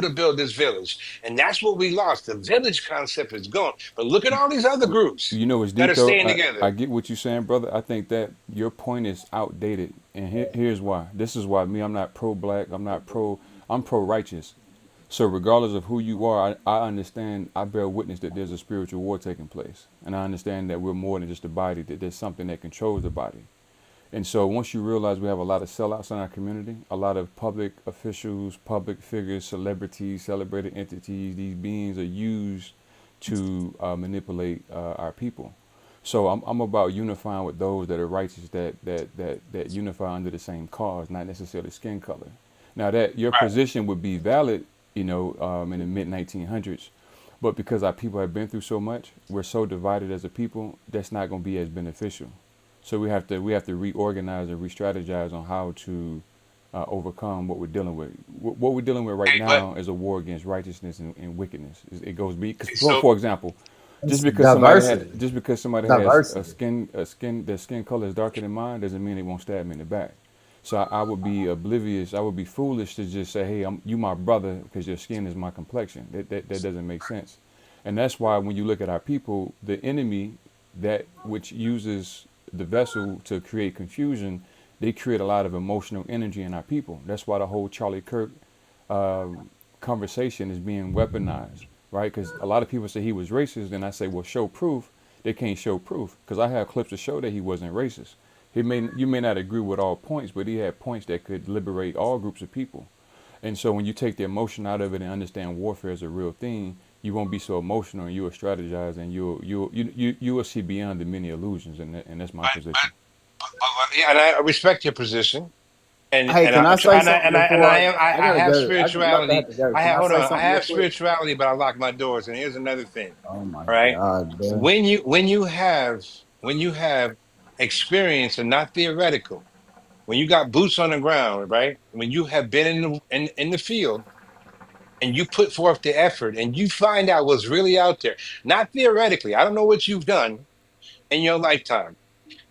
to build this village. And that's what we lost. The village concept is gone. But look at all these other groups You know what's that deep are though? staying together. I get what you're saying, brother. I think that your point is outdated, and here's why. This is why me. I'm not pro-black. I'm not pro. I'm pro-righteous. So regardless of who you are, I understand. I bear witness that there's a spiritual war taking place, and I understand that we're more than just a body. That there's something that controls the body. And so once you realize we have a lot of sellouts in our community, a lot of public officials, public figures, celebrities, celebrated entities, these beings are used to manipulate our people. So I'm about unifying with those that are righteous, that unify under the same cause, not necessarily skin color. Now that your Right. position would be valid, in the mid 1900s, but because our people have been through so much, we're so divided as a people. That's not going to be as beneficial. So we have to reorganize and re-strategize on how to overcome what we're dealing with. What we're dealing with right Hey, but now is a war against righteousness and wickedness. It goes because so for example, It's diversity. just because somebody has Diversity. their skin color is darker than mine doesn't mean they won't stab me in the back. So I would be oblivious. I would be foolish to just say, "Hey, you my brother," because your skin is my complexion. That doesn't make sense. And that's why when you look at our people, the enemy that which uses the vessel to create confusion, they create a lot of emotional energy in our people. That's why the whole Charlie Kirk uh, conversation is being weaponized, right? Because a lot of people say he was racist, and I say, well, show proof. They can't show proof because I have clips to show that he wasn't racist. You may not agree with all points, but he had points that could liberate all groups of people. And so when you take the emotion out of it and understand warfare is a real thing, you won't be so emotional and you will strategize and you will see beyond the many illusions, and that's my but, position. yeah, and I respect your position. Hey, can I say something before I I gotta have go? I'm about to have spirituality. to go. I Can have I hold say on. I something real have quick? spirituality, but I lock my doors. And here's another thing. Oh my All right. God, bro. When you have experience and not theoretical, when you got boots on the ground, right? When you have been in the field and you put forth the effort and you find out what's really out there, not theoretically. I don't know what you've done in your lifetime.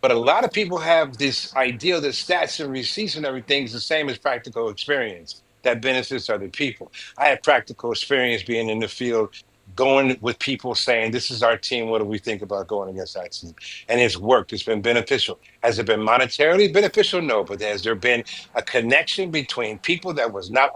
But a lot of people have this idea that stats and receipts and everything is the same as practical experience that benefits other people. I had practical experience being in the field, going with people saying, "This is our team. What do we think about going against that team?" And it's worked. It's been beneficial. Has it been monetarily beneficial? No. But has there been a connection between people that was not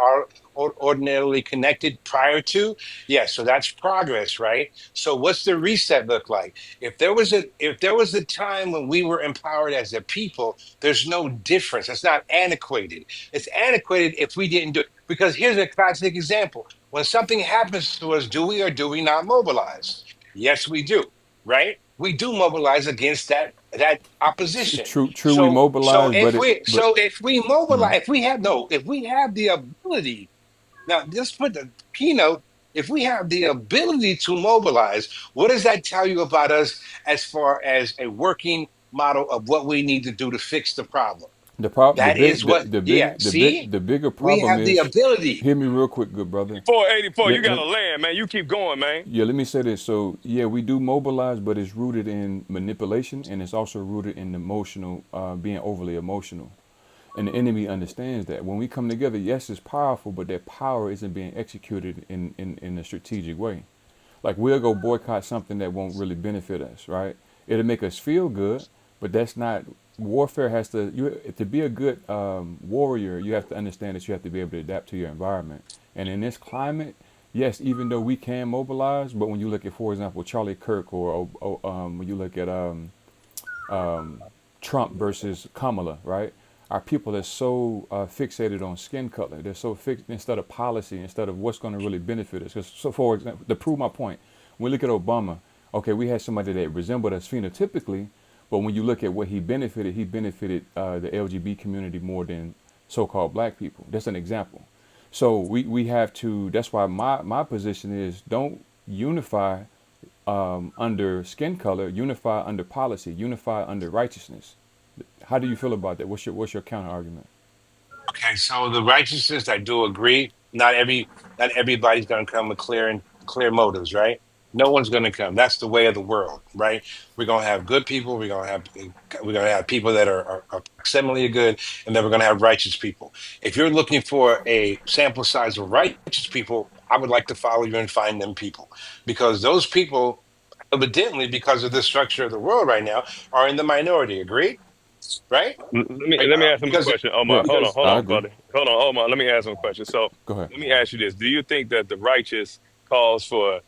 ordinarily connected prior to? Yes. So that's progress, right? So what's the reset look like? If there was a time when we were empowered as a people, there's no difference. It's not antiquated. It's antiquated if we didn't do it. Because here's a classic example. When something happens to us, do we or do we not mobilize? Yes, we do, right? We do mobilize against that opposition. True, we So so mobilize, if we but so if we mobilize, if we have the ability now, just put the keynote. If we have the ability to mobilize, what does that tell you about us as far as a working model of what we need to do to fix the problem? the prob That is what, yeah, see, the bigger we problem have the is, ability. hear me real quick, good brother. 84, you Let, got let, to land, man. You keep going, man. yeah, let me say this. So yeah, we do mobilize, but it's rooted in manipulation, and it's also rooted in emotional, being overly emotional. And the enemy understands that when we come together, yes, it's powerful, but that power isn't being executed in a strategic way. Like we'll go boycott something that won't really benefit us, right? It'll make us feel good, but that's not warfare. Has to be a good warrior. You have to understand that you have to be able to adapt to your environment. And in this climate, yes, even though we can mobilize, but when you look at, for example, Charlie Kirk, or when you look at Trump versus Kamala, right? Our people are so fixated on skin color. They're so fixed instead of policy, instead of what's going to really benefit us. 'Cause, so, for example, to prove my point, when we look at Obama, okay, we had somebody that resembled us phenotypically, but when you look at what he benefited the LGBT community more than so-called black people. That's an example. So we have to. That's why my position is don't unify under skin color, unify under policy, unify under righteousness. How do you feel about that? What's your counter argument? Okay, so the righteousness, I do agree. Not everybody's gonna come with clear motives, right? No one's going to come. That's the way of the world, right? We're going to have good people. We're going to have people that are proximally good, and then we're going to have righteous people. If you're looking for a sample size of righteous people, I would like to follow you and find them people, because those people, evidently, because of the structure of the world right now, are in the minority. Agreed? Right? Right? Let me ask him a Because question. Omar, Yeah, because hold I on, agree. buddy. Hold on, Omar. Let me ask him a question. So Go ahead. let me ask you this: do you think that the righteous calls for?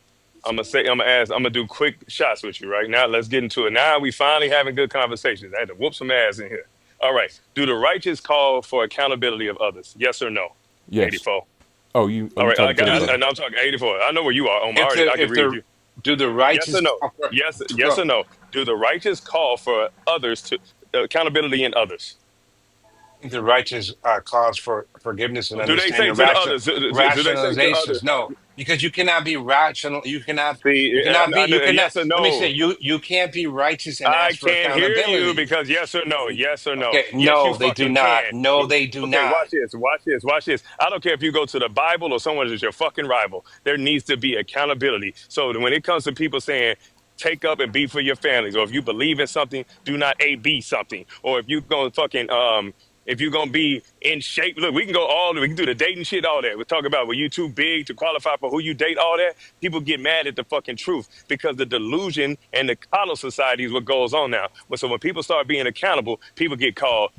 I'm gonna ask. I'm gonna do quick shots with you right now. Let's get into it. Now we finally having good conversations. I had to whoop some ass in here. All right. Do the righteous call for accountability of others? Yes or no? Yes. 84. Oh, All you right. talking to the do brother? And I'm talking 84. I know where you are, Omar. if the I can if read the you. do the Yes or righteous no? call for, Yes go? or no? Do the righteous call for others to accountability in others? Think the righteous cause for forgiveness and Do they say understanding to the others? Do they say to rationalizations. others? No, because you cannot be rational. See, You cannot. yes or Let me say no? you can't be righteous and I ask for can't hear you accountability. because yes or no, yes or no. Okay, Yes, you no, they do fucking not. can. No, they do Okay, not. watch this, watch this, watch this. I don't care if you go to the Bible or someone is your fucking rival. There needs to be accountability. So when it comes to people saying, take up and be for your families, or if you believe in something, do not A B something, or if you gonna fucking if you're gonna be in shape, look, we can do the dating shit, all that. We're talking about were you too big to qualify for who you date, all that. People get mad at the fucking truth because the delusion and the coddle society is what goes on now. So when people start being accountable, people get called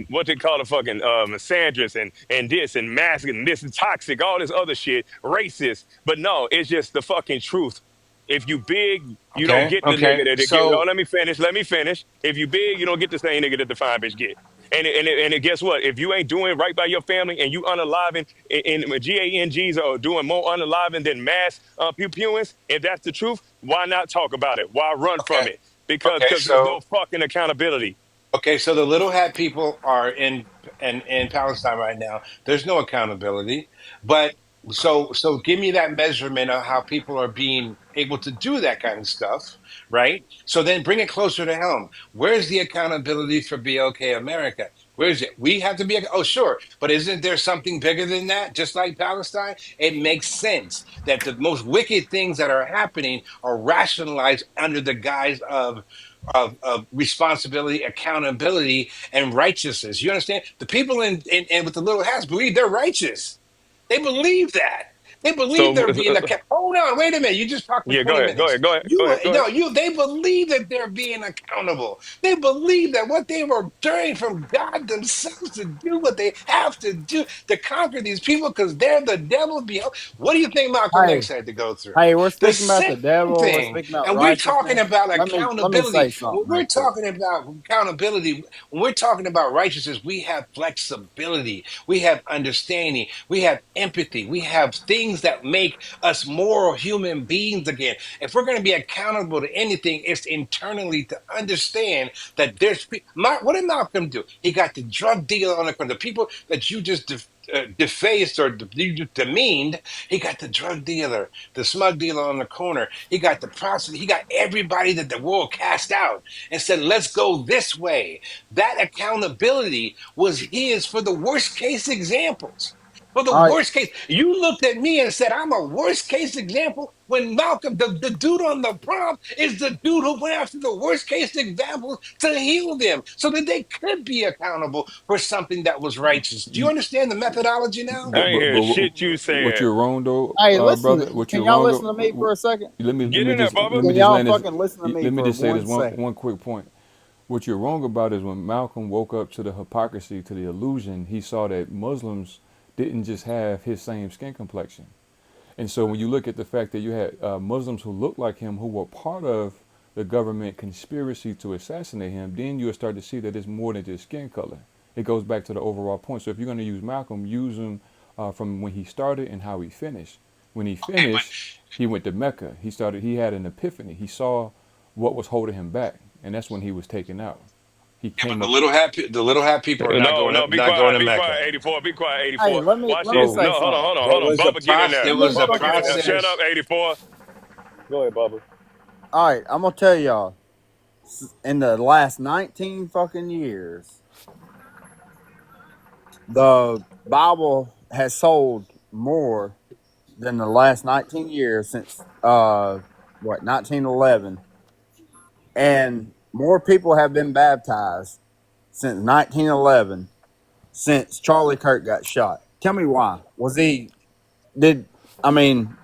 what they call the fucking misandrous and this and masculine and this and toxic, all this other shit, racist. But no, it's just the fucking truth. If you big, you don't Okay, get the okay. nigga that get. Oh, So let me finish. Let me finish. If you big, you don't get the same nigga that the fine bitch get. Guess what? If you ain't doing right by your family and you unaliving and GANGs are doing more unaliving than mass pew pewings, if that's the truth, why not talk about it? Why run from okay, it? Because okay. there's no fucking accountability. Okay, so the little hat people are in Palestine right now. There's no accountability, but so give me that measurement of how people are being able to do that kind of stuff, right? So then bring it closer to home. Where's the accountability for BLK America? Where is it? We have to be. Oh, sure, but isn't there something bigger than that? Just like Palestine, it makes sense that the most wicked things that are happening are rationalized under the guise of responsibility, accountability, and righteousness. You understand? The people in with the little hats believe they're righteous. They believe that. They believe So they're being hold on, wait a minute. You just talked for yeah, 20 go minutes. ahead, go ahead, go You ahead, go ahead. no, you they believe that they're being accountable. They believe that what they were doing from God themselves to do what they have to do to conquer these people because they're the devil behind. What do you think Malcolm Hey, X had to go through? hey, we're The speaking about same the devil. We're thing. speaking about And we're talking righteousness. about Let me accountability. say When something we're real quick. talking about accountability, when we're talking about righteousness, we have flexibility, we have understanding, we have empathy, we have things that make us moral human beings again. If we're going to be accountable to anything, it's internally to understand that what did Malcolm do? He got the drug dealer on the corner, the people that you just defaced or you demeaned. He got the drug dealer, the smug dealer on the corner. He got the prostitute. He got everybody that the world cast out and said, let's go this way. That accountability was his for the worst case examples. For the All right, worst case, you looked at me and said, I'm a worst case example when Malcolm, the dude on the prompt, is the dude who went after the worst case examples to heal them so that they could be accountable for something that was righteous. Do you You, understand the methodology now? I ain't hear but shit you what said. you're wrong though, hey, brother. listen. What Can you're y'all wrong listen to though. me for a second? Get in there, Bubba. Let me Can just y'all land this. fucking listen to me Let me for just say this one second? one quick point. What you're wrong about is when Malcolm woke up to the hypocrisy, to the illusion, he saw that Muslims didn't just have his same skin complexion. And so when you look at the fact that you had Muslims who looked like him, who were part of the government conspiracy to assassinate him, then you'll start to see that it's more than just skin color. It goes back to the overall point. So if you're going to use Malcolm, use him from when he started and how he finished. When he Okay, but finished, he went to Mecca. He had an epiphany. He saw what was holding him back, and that's when he was taken out. He yeah, but came up. the little hat people are No, no, not going to be Mecca. quiet, 84, be quiet, Hey, 84. let me Watch let me this. So say No, something. there hold on. was a Bubba, get in process. there. There Let me was a Bubba, fucking get in there. finish. Shut process. up, 84. Go ahead, Bubba. All right, I'm gonna tell y'all. In the last 19 fucking years, the Bible has sold more than the last 19 years since 1911, and more people have been baptized since 1911 since Charlie Kirk got shot. Tell me why? Was he did I mean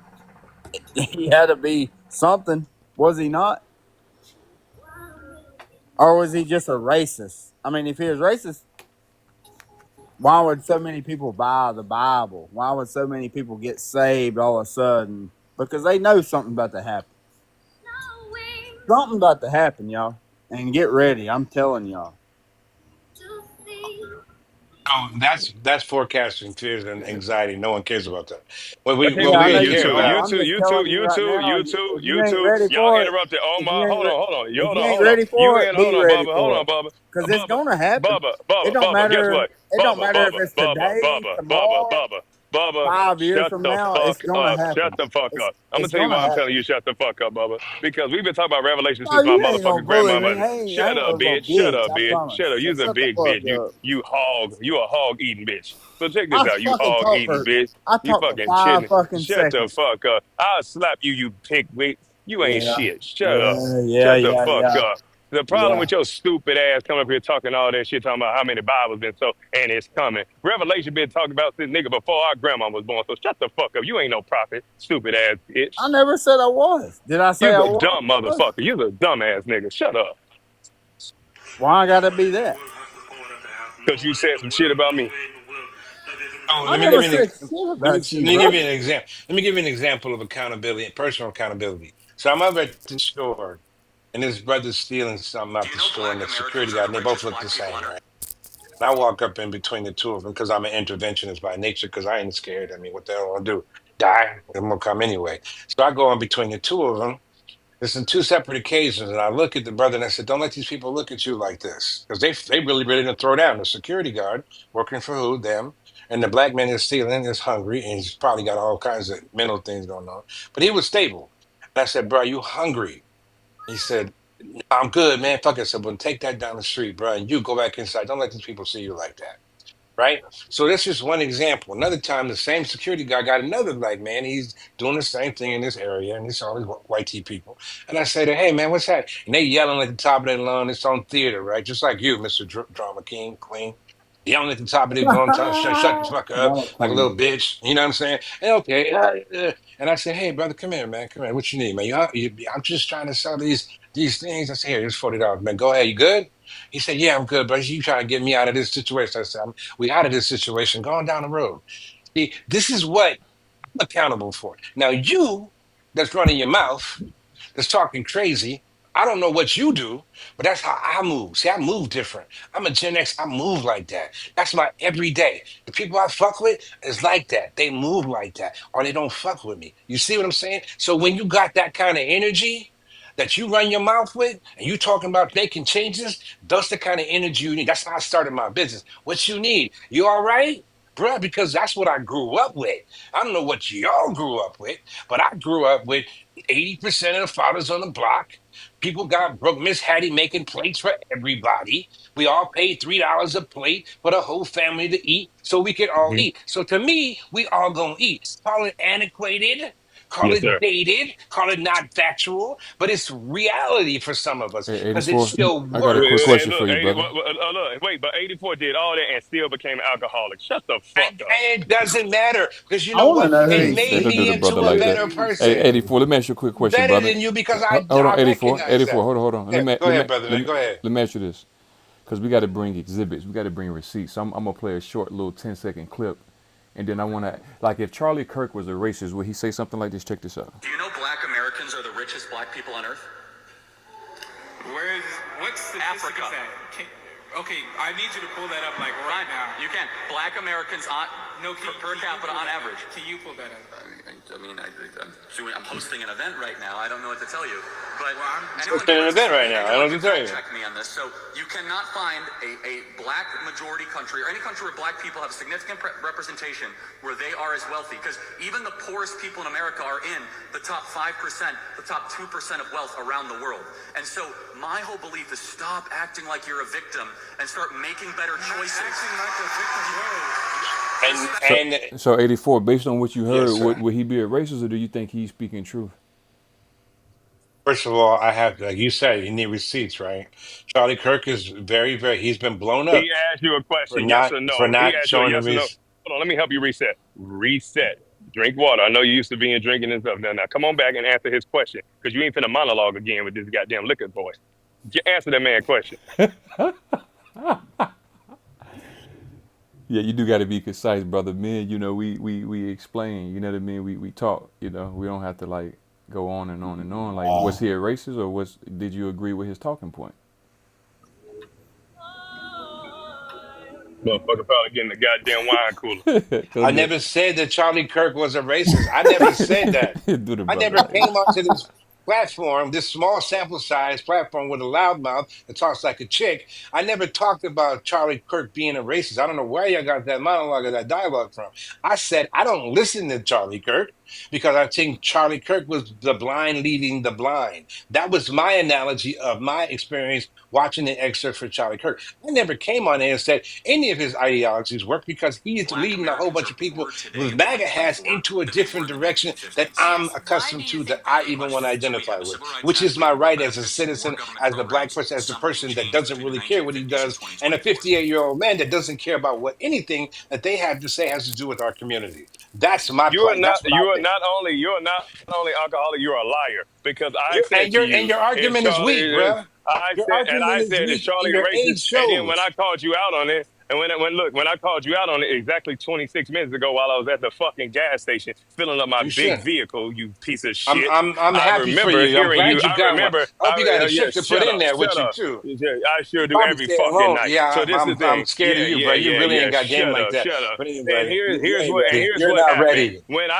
he had to be something, was he not? Or was he just a racist? I mean, if he was racist, why would so many people buy the Bible? Why would so many people get saved all of a sudden? Because they know something about to happen. Something about to happen, y'all. And get ready. I'm telling y'all. Oh, that's forecasting fears and anxiety. No one cares about that. But here's What the Yeah, I we know thing, you care don't. about. I'm just telling you right now. If you ain't ready y'all for it, interrupted. Oh if my, you ain't re- if you ain't hold on. ready You for it, in, be ready hold for on, it. Bubba. Because it's gonna happen. It don't Bubba, guess matter. what? It don't matter if it's today, tomorrow, Bubba, 5 years shut from the now. It's fuck gonna up. Shut happen. the fuck It's up. I'm gonna it's tell you gonna why I'm telling happen. you shut the fuck up, Bubba. Because we've been talking about Revelation No, since my you ain't gonna motherfucking bully me. grandmother. I Shut ain't up, no little bitch. Shut bitch. up, I bitch. promise. Shut up. You's a Shut the big fuck bitch. up. You hog. You a hog eating bitch. So check this I out, you fucking hog talked eating for bitch. I You talked for fucking five chitting. fucking Shut the seconds. fuck up. I'll slap you, you pig bitch. You ain't Yeah, shit. Shut up. yeah, Shut the yeah, fuck yeah, up. The problem yeah. with your stupid ass coming up here talking all that shit, talking about how many Bibles been so, and it's coming. Revelation been talking about this nigga before our grandma was born. So shut the fuck up. You ain't no prophet, stupid ass bitch. I never said I was. Did I say You's I a dumb was? motherfucker. You's a dumb ass nigga. Shut up. Why I gotta be that? Because you said some shit about me. Oh, I never said shit about let you, me give bro. you an example. Let me give you an example of accountability, personal accountability. So I'm over at the store, and this brother's stealing something Do out you the know store, and black the Americans security are guy, the and they both richest look the black people same, on right? earth? And I walk up in between the two of them because I'm an interventionist by nature, because I ain't scared. I mean, what the hell I do? Die? I'm gonna come anyway. So I go in between the two of them. It's in two separate occasions, and I look at the brother and I said, "Don't let these people look at you like this, because they really ready to throw down." The security guard working for who? Them. And the black man is stealing, is hungry, and he's probably got all kinds of mental things going on. But he was stable. And I said, "Bro, you hungry?" He said, "I'm good, man. Fuck it." I said, "Well, take that down the street, bro, and you go back inside. Don't let these people see you like that." Right? So that's just one example. Another time, the same security guy got another black man. He's doing the same thing in this area, and it's all these white tea people. And I say to, "Hey, man, what's that?" And they yelling at the top of their lung. It's on theater, right? Just like you, Mr. Drama King, Queen. Yelling at the top of their lungs, trying to shut the fuck up Drama like a queen. little bitch. You know what I'm saying? And okay. And I say, "Hey, brother, come here, man. Come here. What you need, man? I'm just trying to sell these things." I say, "Here, here's $40, man. Go ahead. You good?" He said, "Yeah, I'm good, but you trying to get me out of this situation." I said, "We out of this situation, going down the road." See, this is what I'm accountable for. Now, you that's running your mouth, that's talking crazy. I don't know what you do, but that's how I move. See, I move different. I'm a Gen X. I move like that. That's my everyday. The people I fuck with is like that. They move like that, or they don't fuck with me. You see what I'm saying? So when you got that kind of energy that you run your mouth with, and you talking about making changes, that's the kind of energy you need. That's how I started my business. What you need? You all right? Bruh, because that's what I grew up with. I don't know what y'all grew up with, but I grew up with 80% of the fathers on the block. People got broke. Miss Hattie making plates for everybody. We all paid $3 a plate for the whole family to eat so we could all Mhm. eat. So to me, we all gonna eat. Call it antiquated, call Yes, it sir. dated, call it not factual, but it's reality for some of us Hey, because it 84. still I got a quick works. Hey, question look, for you, brother. look, wait, but 84 did all that and still became an alcoholic. Shut the fuck up. And it doesn't matter because you I know want to what? know who It he's Hey, made don't do me the speaking into brother a like to. that. better Who he's Hey, person. speaking 84. Let me ask you a quick question, Better brother. than you because I Hold on, I 84. recognize 84. that. Hold on. Yeah, go ahead, brother man. Go ahead. Let me ask you this, because we got to bring exhibits. We got to bring receipts. So I'm gonna play a short little 10-second clip, and then I want to, like, if Charlie Kirk was a racist, would he say something like this? Check this out. Do you know black Americans are the richest black people on earth? Where is what statistic Africa. is that? Okay, I need you to pull that up like right now. You can. Black Americans on No, per capita on average. Can you pull that up? I'm hosting an event right now. I don't know what to tell you. But Well, anyone hosting can, an event right now. I don't know anyone what to can tell fact you. check me on this. So you cannot find a black majority country or any country where black people have significant representation where they are as wealthy. Because even the poorest people in America are in the top 5%, the top 2% of wealth around the world. And so my whole belief is stop acting like you're a victim and start making better choices. Acting like a victim. Whoa. and So, and 84. Based on what you yes, heard, sir. would he be a racist, or do you think he's speaking truth? First of all, I have, like you said, you need receipts, right? Charlie Kirk is very, very. He's been blown He up asked you a for question, yes not or for no. He not asked you a showing the yes or no. receipts. Hold on, let me help you reset. Reset. Drink water. I know you used to being drinking and stuff. Now come on back and answer his question, because you ain't finna monologue again with this goddamn liquor voice. Answer that man question. Yeah, you do got to be concise, brother. Men, we explain. You know what I mean? We talk. We don't have to like go on and on and on. Like, was he a racist, or did you agree with his talking point? Motherfucker probably getting the goddamn wine cooler. Go I do never said that Charlie Kirk was a racist. I never said that. it. Do the I brother, never man. came onto this platform, this small sample size platform with a loudmouth that talks like a chick. I never talked about Charlie Kirk being a racist. I don't know where you got that monologue or that dialogue from. I said I don't listen to Charlie Kirk because I think Charlie Kirk was the blind leading the blind. That was my analogy of my experience watching the excerpt for Charlie Kirk. I never came on there and said any of his ideologies work because he is Black leading a whole Americans bunch are of people poor today with in MAGA hats 2024 into a than they were different in the direction that 1950s. I'm Yes. Why do accustomed you to, that think I that? even want to Question. So we identify have a with, civil rights which act, is we my have more right as a benefits, more citizen, government as the black programs. person, as the Something person that changed doesn't between the really care what he 1950s and does, and a 2024. 58-year-old man that doesn't care about what anything that they have to say has to do with our community. That's my plight. That's what I think. You are not only alcoholic, you're a liar. Because I You're, said to and you, your is argument is Charlie weak, is bruh. I Your said and argument I is said is weak, and Charlie your racist? age And then when shows. I called you out on it, and when I called you out on it exactly 26 minutes ago while I was at the fucking gas station filling up my You big should. vehicle, you piece of shit. I'm happy for you. I'm glad you I got one. remember, I hope you got a yeah, chick to put in there with shut you up. too. Yeah, I sure You do probably every stay at fucking home. night. Yeah, So this is the I'm thing. scared of you, bro. You really ain't got game like that. Shut up. But anyway, Here's you ain't what and ready. here's You're what not happened. ready. When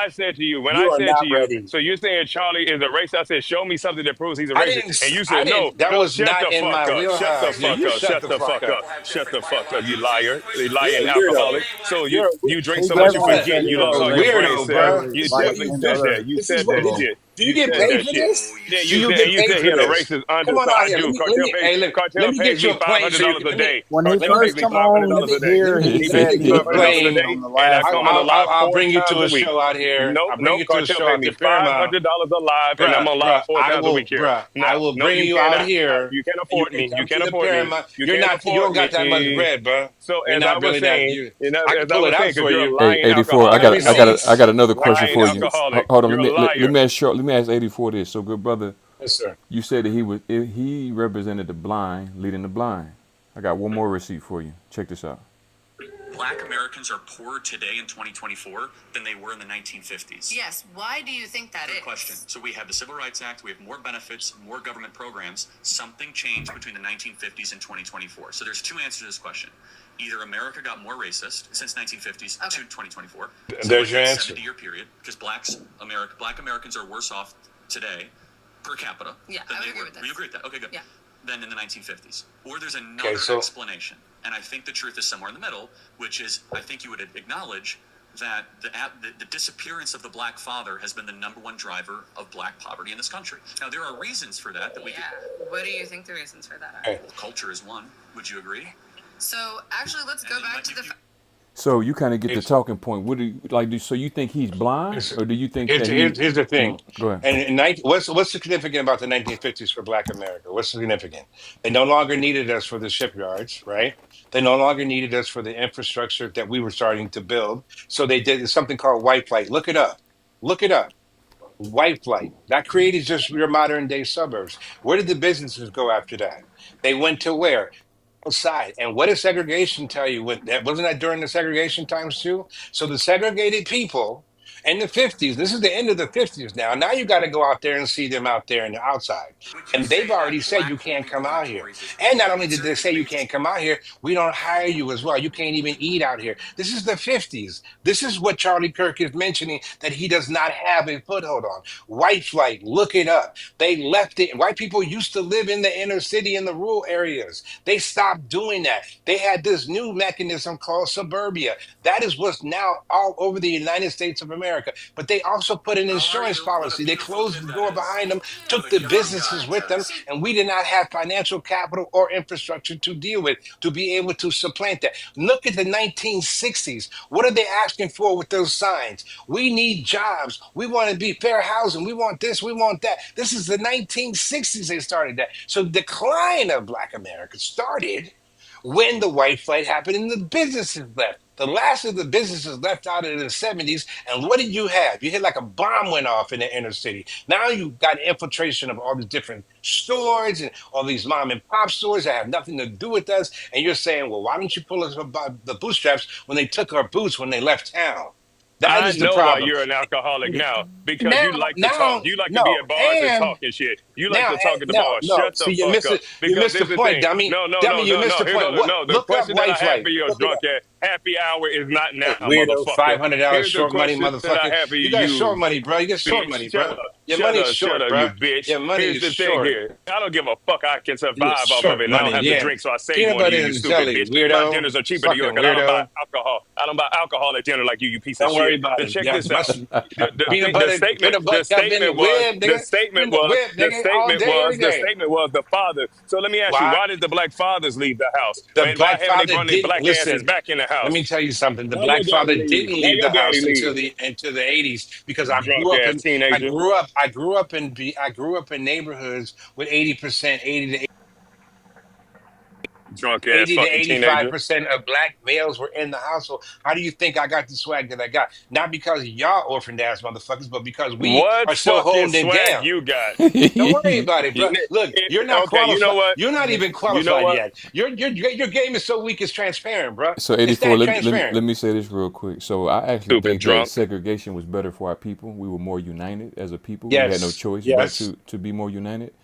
You I are said to not you, ready. so you're saying Charlie is a racist? I said, show me something that proves he's a racist. And you I said, no, didn't, that no, was shut not the in fuck my up, shut the wheelhouse. Yeah, fuck you up, shut shut the the fuck fuck up, up. People have shut the different fuck up, you biological liar, you You're lying a weirdo. alcoholic. So You're a, you drink He so much guess you definitely what? said forget, he you You're was lost a a all your racist brain weirdo, cells. bro. before, You This is like what definitely you in do. said other that. You This is said what, that do roles. shit. you You get said paid that for shit. this? Then Do you get you paid said he for had a this? racist Come on out I here. do. Hey, let Cartel me pays get you me a five plane hundred so you dollars can, a day. When he let me Cartel pays first me come get, five hundred on dollars a day. here, he let me said Pays get me you he a five hundred was dollars a plane. day, on the and I last come on the show. live I'll four bring you times to a a week. show out here. Nope, I'll bring nope. you to a Cartel show pays out me to five Paramount. hundred dollars alive, and I'm Bruh, on live bruh, four times a week here. I No, will no, bring you you out cannot. here You can't and you afford can me. You come to can't the afford me. Paramount. You can't You afford don't got that much me. bread, bruh. So You're as I not was really that, saying, I can as I pull it was out saying, because for you're a you. Hey, lying 84. I Got alcoholic. the got I got I receipts. got another Right question Lying for you. receipts. alcoholic. Hold on. You're a Let liar. me let me ask 84 this. So, good brother, Yes, sir. you said that he represented the blind, leading the blind. I got one more receipt for you. Check this out. Black Americans are poorer today in 2024 than they were in the 1950s. Yes. Why do you think that Good is? Question. So we have the Civil Rights Act, we have more benefits, more government programs. Something changed between the 1950s and 2024. So there's two answers to this question. Either America got more racist since 1950s to 2024. So There's like your a answer. 70-year period, because Black Americans are worse off today per capita than they were. You agree with that? Okay, good. Yeah. Than in the 1950s. Or there's another Okay, so explanation. And I think the truth is somewhere in the middle, which is I think you would acknowledge that the disappearance of the black father has been the number one driver of black poverty in this country. Now, there are reasons for that we What do you think the reasons for that are? okay. Culture is one. Would you agree? So, actually, let's go back to the... So you kind of get the Here's, talking point. What do you like? So you think he's blind, here's, or do you think that he? here's the thing. Go ahead. And what's significant about the 1950s for Black America? What's significant? They no longer needed us for the shipyards, right? They no longer needed us for the infrastructure that we were starting to build. So they did something called white flight. Look it up. Look it up. White flight. That created just your modern day suburbs. Where did the businesses go after that? They went to where? Outside. And what does segregation tell you? That wasn't that during the segregation times too? So the segregated people in the 50s, this is the end of the 50s now. Now you got to go out there and see them out there in the outside. Would you And they've say already that said you black can't holy come out here. dormitories is And wrong? not only did they Consider say this you baby. can't come out here, we don't hire you as well. You can't even eat out here. This is the 50s. This is what Charlie Kirk is mentioning that he does not have a foothold on. White flight, look it up. They left it. White people used to live in the inner city in the rural areas. They stopped doing that. They had this new mechanism called suburbia. That is what's now all over the United States of America. America. But they also put an How are insurance you? What a policy. They beautiful closed kid the that door is. behind them, Yeah, took the the young businesses with them, guys. and we did not have financial capital or infrastructure to deal with to be able to supplant that. Look at the 1960s. What are they asking for with those signs? We need jobs. We want to be fair housing. We want this. We want that. This is the 1960s they started that. So the decline of Black America started when the white flight happened and the businesses left. The last of the businesses left out in the 70s. And what did you have? You had like a bomb went off in the inner city. Now you've got infiltration of all these different stores and all these mom and pop stores that have nothing to do with us. And you're saying, well, why don't you pull us about the bootstraps when they took our boots when they left town? That I is the know why problem. you're an alcoholic now because Now, you like to talk. now, You like to be no, at bars and and talk and shit. You like now, to talk at the no, bar. no. Shut the See, fuck up. you Because missed this the is the point, thing. dummy. No, no, Dummy, no, you no, missed no. the Here's point. the What? no. The Look up question that I white have flight. for you, Look it drunk up. ass, happy hour is not Hey, now, weirdo, motherfucker. $500 Here's the short money, question that I motherfucker. have for you, You got short you money, bro. You got short bitch. money, bro. Your money's Shut short, up, bro. you bitch. Your money Here's is the thing short. here. I don't give a fuck. I can Yeah, survive off of short it, and I don't money. have the Yeah. drink, so I save Peanut one to butter you, you and stupid jelly, bitch. My weirdo. dinners are cheaper than yours Fucking because I don't buy weirdo. alcohol. I don't buy alcohol at dinner like you piece of Don't worry shit. about But it. check Yeah, this out. must The peanut thing, the butter, put statement, a buttercup in the whip, nigga. In the whip, the nigga, all day, every the day. statement was the father. So let me ask you, Why? why did the black fathers leave the house? The And why black haven't they father brought their didn't black asses listen. back in the Let house? me tell you something. The Why your black daddy father leave? didn't Why leave your the daddy house leave? until the 80s because Drunk ass teenager. I grew up in neighborhoods with 80%, Drunk ass 80 to fucking teenager. 85% of black males were in the household. How do you think I got the swag that I got? Not because y'all orphaned ass motherfuckers, but because we What are so fucking honed and swag down. you got? Don't worry about it, bro. You- Look, you're not Okay, you know qualified. what? You're not even You know qualified what? yet. Your game is so weak. It's transparent, bro. So It's 84. that transparent. Let me say this real quick. So I actually Stupid think that drunk. segregation was better for our people. We were more united as a people. We had no Yes, choice but yes. to be more united.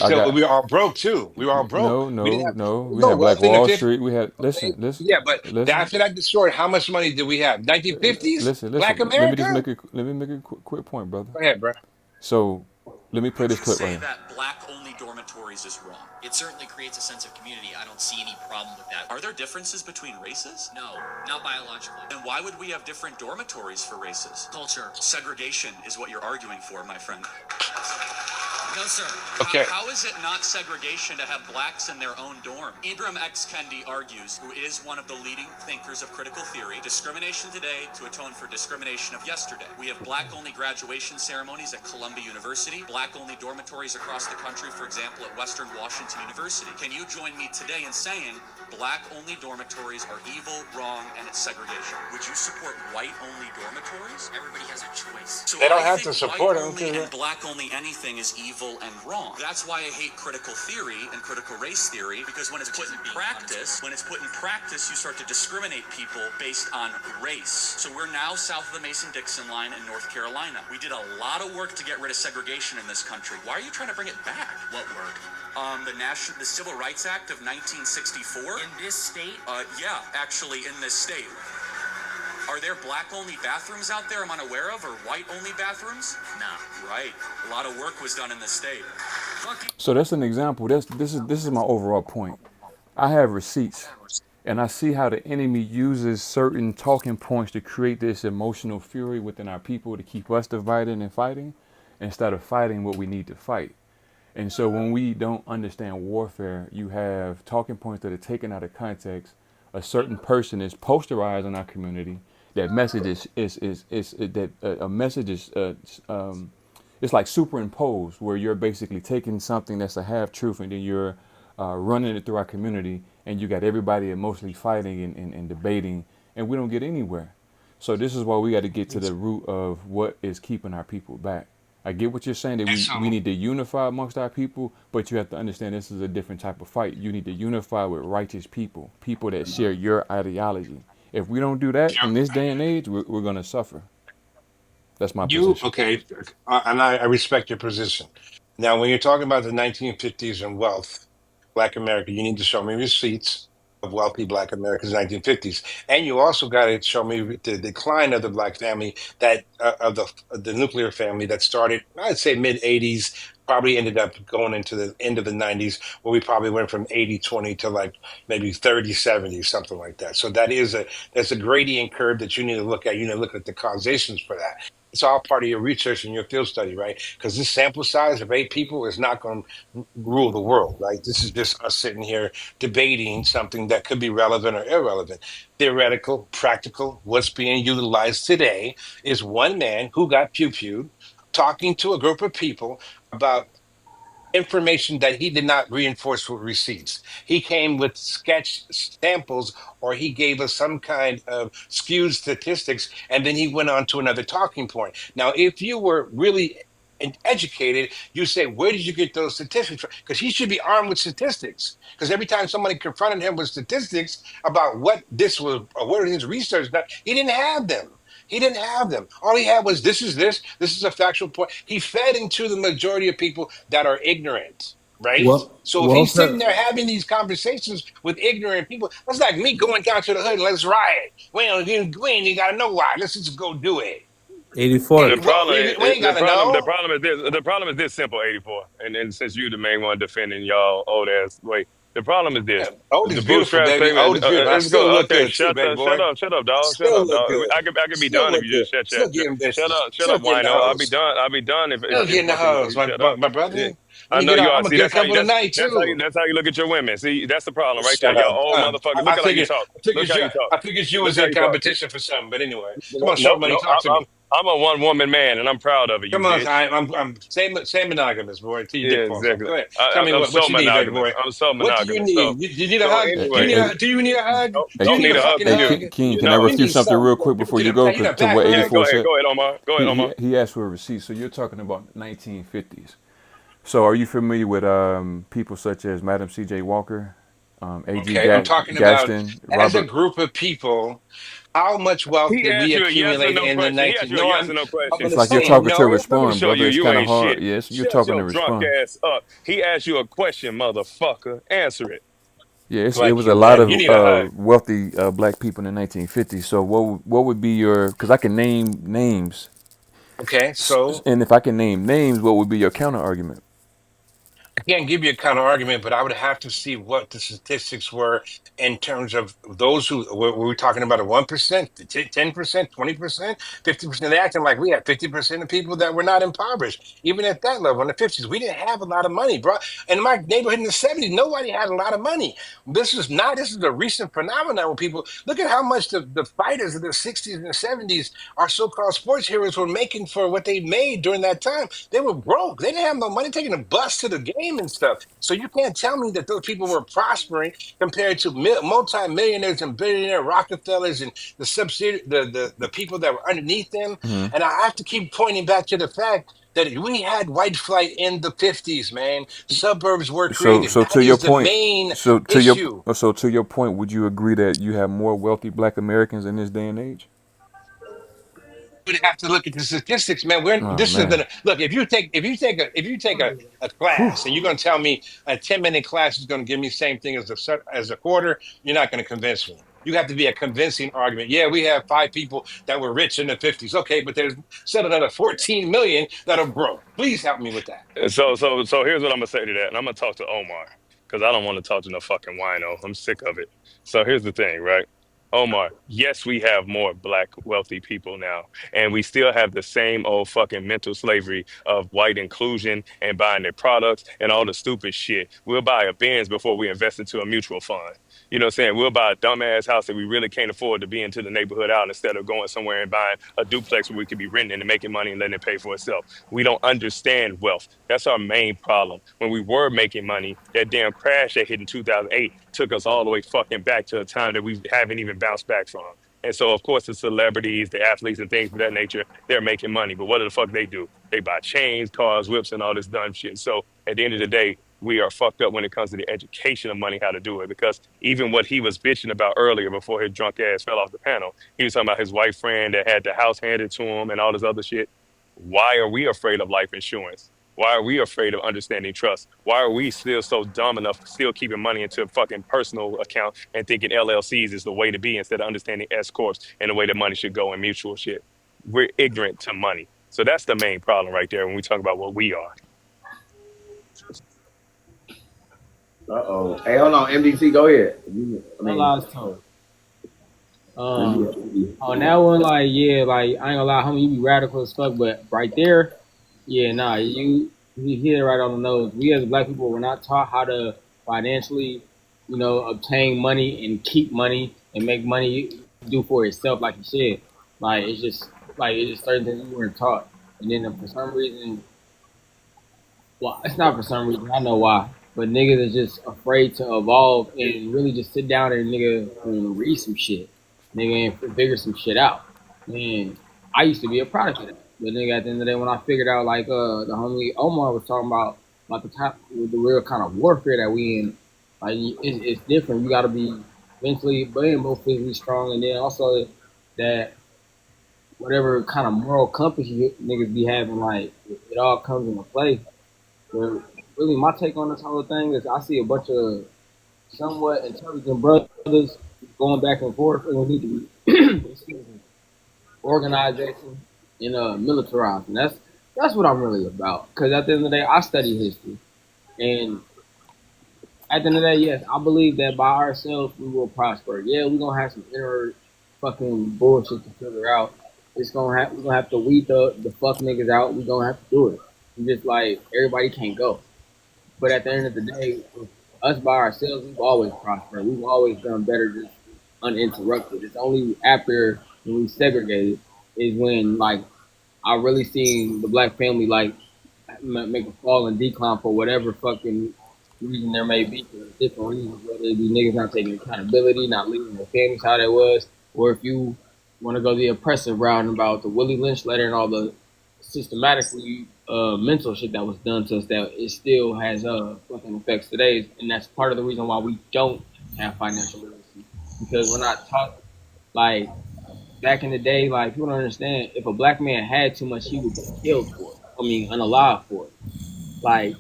I We got were all broke too. We were all broke. We didn't have We no had Black wealth in the Wall 50s. Street. We had Okay, listen, yeah, but listen, after that destroyed, how much money did we have? 1950s, Black Let me just America. make a quick point, brother. Go ahead, bro. So let me play Would this you clip right say here. that black-only dormitories is wrong? It certainly creates a sense of community. I don't see any problem with that. Are there differences between races? No, not biologically. Then why would we have different dormitories for races? Culture. Segregation is what you're arguing for, my friend. No, sir. Okay. How is it not segregation to have blacks in their own dorm? Ibram X. Kendi argues, who is one of the leading thinkers of critical theory, discrimination today to atone for discrimination of yesterday. We have black-only graduation ceremonies at Columbia University, black-only dormitories across the country, for example, at Western Washington University. Can you join me today in saying black-only dormitories are evil, wrong, and it's segregation? Would you support white-only dormitories? Everybody has a choice. So They don't I have think to support them. white-only and black-only anything is evil and wrong. That's why I hate critical theory and critical race theory, because when it's put in practice, you start to discriminate people based on race. So we're now south of the Mason-Dixon line in North Carolina. We did a lot of work to get rid of segregation in this country. Why are you trying to bring it back? What work? The Civil Rights Act of 1964. In this state? Yeah, actually in this state. Are there black-only bathrooms out there I'm unaware of, or white-only bathrooms? Nah. Right. A lot of work was done in the state. So that's an example. This is my overall point. I have receipts, and I see how the enemy uses certain talking points to create this emotional fury within our people to keep us divided and fighting, instead of fighting what we need to fight. And so when we don't understand warfare, you have talking points that are taken out of context. A certain person is posterized in our community. That message is that a message is it's like superimposed, where you're basically taking something that's a half truth and then you're running it through our community, and you got everybody emotionally fighting and debating, and we don't get anywhere. So this is why we got to get to the root of what is keeping our people back. I get what you're saying, that And we so need to unify amongst our people, but you have to understand this is a different type of fight. You need to unify with righteous people, people that share your ideology. If we don't do that in this day and age, we're going to suffer. That's my you position. okay, and I respect your position. Now, when you're talking about the 1950s and wealth, Black America, you need to show me receipts of wealthy Black America's 1950s, and you also got to show me the decline of the Black family, that of the nuclear family that started, I'd say mid 80s. probably ended up going into the end of the 90s where we probably went from 80-20 to like maybe 30-70, something like that. So that's a gradient curve that you need to look at. You need to look at the causations for that. It's all part of your research and your field study, right? Because this sample size of 8 people is not going to rule the world, right? This is just us sitting here debating something that could be relevant or irrelevant. Theoretical, practical, what's being utilized today is one man who got pew-pewed talking to a group of people about information that he did not reinforce with receipts. He came with sketch samples or he gave us some kind of skewed statistics and then he went on to another talking point. Now, if you were really educated, you say, where did you get those statistics from? Because he should be armed with statistics. Because every time somebody confronted him with statistics about what this was or what his research done, he didn't have them. He didn't have them. All he had was this is a factual point. He fed into the majority of people that are ignorant, right? So if he's sitting Walter, there having these conversations with ignorant people, that's like me going down to the hood and let's riot. Well, we ain't even gotta know why. Let's just go do it. 84. The Well, problem, we ain't gotta the know. problem is this. The problem is this simple, 84. And since you the main one defending y'all old ass way, the problem is Yeah, this. old The is beautiful, bootstrap baby. statement. Old is beautiful. I It's still go. look Okay, good too, baby boy. shut up, dog. Shut Still up, look dog. good. I could be Still done if look you good. just shut Still getting bitches. shut Still up, getting the wino. I'll be hoes. done. I'll be done Still if you getting the fucking hoes, shut up. my Yeah. brother. Let I me know get you out. are. I'm gonna See, get a couple tonight too. that's how you look at your women. See, that's the problem right there. Shut Y'all up. old motherfuckers. Look I at how you figured talk. Look how you talk. I figured you Look was how in you talk. competition for something. But anyway, come on, No, short money, no. talk to me. I'm a one woman man, and I'm proud of it. You Come on, bitch. I'm same monogamous, boy. Until your dick Yeah, falls off. exactly. Go ahead. Tell me I'm what so you need, baby monogamous. boy. I'm so What do you monogamous. need? You need a So hug? anyway, Do you need a hug? Hey, Do you don't need need a a hug fucking from hey, you. hug? King, can I No. You refute need something something. real quick before you go You need a to back what Yeah, rub. 84 said? go ahead, Omar. Go ahead, Omar. He asked for a receipt, so you're talking about 1950s. So are you familiar with people such as Madam C.J. Walker, A.G. Okay, I'm talking about Gaston, as a Robert? group of people, how much wealth He did we asked you a yes or accumulate no in the question. He asked 19? you a No, yes I'm or no I'm question. It's gonna like you're say talking to no. Let me respond, show brother. you It's you kind of ain't hard. shit. Yes, you're Shut talking your to drunk respond. ass up. He asked you a question, motherfucker. Answer it. Yeah, it Like was a you, lot man. You of need a hug. wealthy black people in the 1950s. So what would be your? Because I can name names, Okay, so and if I can name names, what would be your counter argument? I can't give you a counter argument, but I would have to see what the statistics were in terms of those who were we talking about a 1%, 10%, 20%, 50%. They're acting like we had 50% of people that were not impoverished. Even at that level in the 50s, we didn't have a lot of money, bro. In my neighborhood in the 70s, nobody had a lot of money. This is a recent phenomenon where people look at how much the fighters of the 60s and the 70s, our so-called sports heroes, were making for what they made during that time. They were broke. They didn't have no money taking a bus to the game and stuff. So you can't tell me that those people were prospering compared to multi-millionaires and billionaire Rockefellers and the subsidy, the people that were underneath them. Hmm. And I have to keep pointing back to the fact that we had white flight in the 50s, man. Suburbs were So created. so That to your is the point, main to your issue. point, would you agree that you have more wealthy black Americans in this day and age? Would have to look at the statistics, man. Oh This is man. gonna look if you take a Whew. class and you're gonna tell me a 10-minute class is gonna give me the same thing as a quarter, you're not gonna convince me. You have to be a convincing argument. Yeah, we have 5 people that were rich in the 50s. Okay, but there's still another 14 million that are broke. Please help me with that. So here's what I'm gonna say to that, and I'm gonna talk to Omar because I don't want to talk to no fucking wino. I'm sick of it. So here's the thing, right? Omar, yes, we have more black wealthy people now, and we still have the same old fucking mental slavery of white inclusion and buying their products and all the stupid shit. We'll buy a Benz before we invest into a mutual fund. You know what I'm saying? We'll buy a dumbass house that we really can't afford to be into the neighborhood out instead of going somewhere and buying a duplex where we could be renting and making money and letting it pay for itself. We don't understand wealth. That's our main problem. When we were making money, that damn crash that hit in 2008 took us all the way fucking back to a time that we haven't even bounced back from. And so, of course, the celebrities, the athletes, and things of that nature, they're making money. But what do the fuck they do? They buy chains, cars, whips, and all this dumb shit. So at the end of the day, we are fucked up when it comes to the education of money, how to do it. Because even what he was bitching about earlier before his drunk ass fell off the panel, he was talking about his white friend that had the house handed to him and all this other shit. Why are we afraid of life insurance? Why are we afraid of understanding trust? Why are we still so dumb enough, still keeping money into a fucking personal account and thinking LLCs is the way to be instead of understanding S corps and the way that money should go in mutual shit? We're ignorant to money. So that's the main problem right there when we talk about what we are. Uh-oh. Hey, hold on, MDC, go ahead. I No mean, lies told. On that one, like, yeah, like, I ain't gonna lie, homie, you be radical as fuck, but right there, yeah, nah, you hit it right on the nose. We as black people were not taught how to financially, obtain money and keep money and make money do for itself, like you said. Like, it's just certain things we weren't taught. And then for some reason, well, it's not for some reason. I know why. But niggas is just afraid to evolve and really just sit down and nigga and read some shit. Nigga and figure some shit out. Man, I used to be a product of that. But nigga at the end of the day when I figured out like the homie Omar was talking about the top with the real kind of warfare that we in, like it's different. You gotta be mentally but both physically strong and then also that whatever kind of moral compass you niggas be having, like it all comes into play. But really, my take on this whole thing is I see a bunch of somewhat intelligent brothers going back and forth, and we need to be excuse me, organization and militarized, and that's what I'm really about. Because at the end of the day, I study history, and at the end of the day, yes, I believe that by ourselves we will prosper. Yeah, we're gonna have some inner fucking bullshit to figure out. We're gonna have to weed the fuck niggas out. We're gonna have to do it. And just like everybody can't go. But at the end of the day, us by ourselves, we've always prospered. We've always done better just uninterrupted. It's only after when we segregated is when like I really seen the black family like make a fall and decline for whatever fucking reason there may be, for different reasons, whether it be niggas not taking accountability, not leaving their families how that was, or if you want to go the oppressive route about the Willie Lynch letter and all the systematically mental shit that was done to us that it still has fucking effects today, and that's part of the reason why we don't have financial literacy because we're not taught like back in the day. Like people don't understand if a black man had too much, he would be killed for it. I mean, unalive for it. Like,